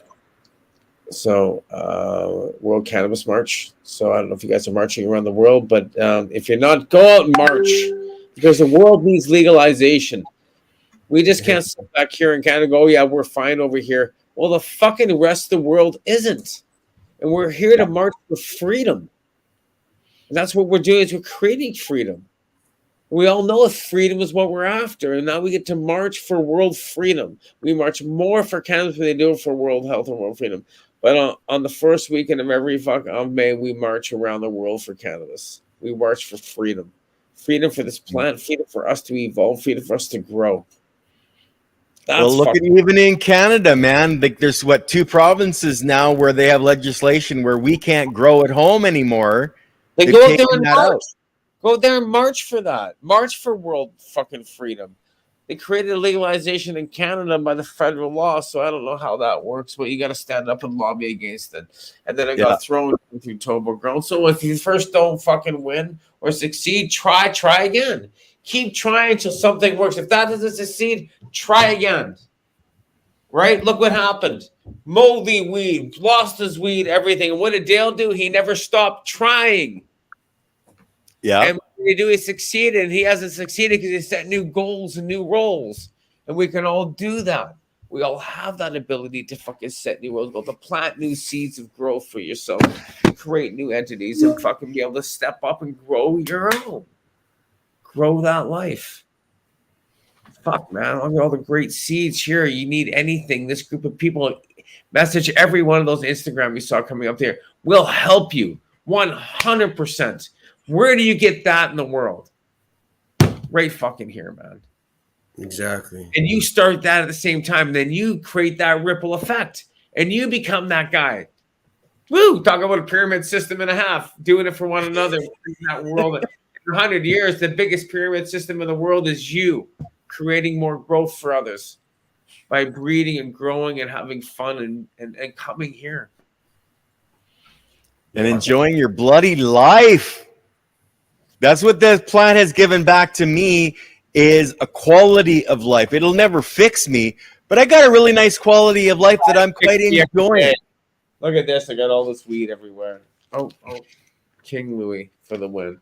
So World Cannabis March. So I don't know if you guys are marching around the world, but if you're not, go out and march, because the world needs legalization. We just can't sit back here in Canada and go, oh, yeah, we're fine over here. Well, the fucking rest of the world isn't. And we're here to march for freedom. And that's what we're doing, is we're creating freedom. We all know if freedom is what we're after. And now we get to march for world freedom. We march more for cannabis than they do for world health and world freedom. But on the first weekend of every of May, we march around the world for cannabis. We march for freedom. Freedom for this plant, freedom for us to evolve, freedom for us to grow. Well, look at even in Canada, man. Like, there's 2 provinces now where they have legislation where we can't grow at home anymore. Then go out there and march. Go there and march for that. March for world fucking freedom. They created a legalization in Canada by the federal law, so I don't know how that works, but you got to stand up and lobby against it. And then it got thrown through Tobo Grown. So if you first don't fucking win or succeed, try again. Keep trying until something works. If that doesn't succeed, try again. Right? Look what happened. Moldy weed, lost his weed, everything. And what did Dale do? He never stopped trying. Yeah. And what did he do? He succeeded. And he hasn't succeeded because he set new goals and new roles. And we can all do that. We all have that ability to fucking set new roles, to plant new seeds of growth for yourself, create new entities, and fucking be able to step up and grow your own. Grow that life. Fuck, man. Look at all the great seeds here. You need anything. This group of people, message every one of those Instagram you saw coming up there. Will help you 100%. Where do you get that in the world? Right fucking here, man. Exactly. And you start that at the same time, and then you create that ripple effect, and you become that guy. Woo! Talk about a pyramid system and a half, doing it for one another in that world. In 100 years, the biggest pyramid system in the world is you creating more growth for others by breeding and growing and having fun and coming here. And enjoying your bloody life. That's what this plant has given back to me, is a quality of life. It'll never fix me, but I got a really nice quality of life that I'm quite enjoying. Look at this. I got all this weed everywhere. Oh, King Louis for the win.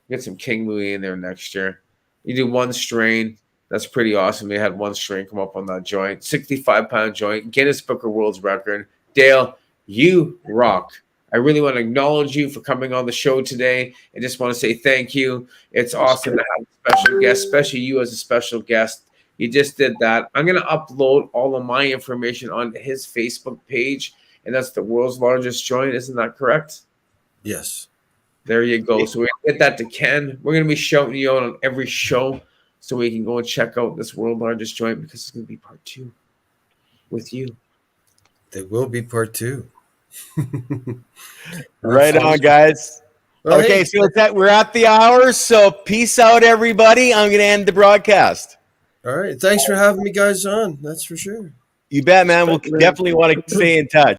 Get some King Louis in there next year. You do one strain. That's pretty awesome. They had one strain come up on that joint. 65-pound joint. Guinness Book of World's Record. Dale, you rock. I really want to acknowledge you for coming on the show today. I just want to say thank you. It's awesome to have a special guest, especially you as a special guest. You just did that. I'm going to upload all of my information onto his Facebook page, and that's the world's largest joint. Isn't that correct? Yes. There you go. So we're going to get that to Ken. We're going to be shouting you out on every show so we can go and check out this world's largest joint, because it's going to be part 2 with you. There will be part 2. Right on, guys. Well, Okay, hey, so we're at the hour, so peace out, everybody. I'm going to end the broadcast. all right. Thanks for having me guys on. That's for sure. You bet, man. We'll definitely want to stay in touch.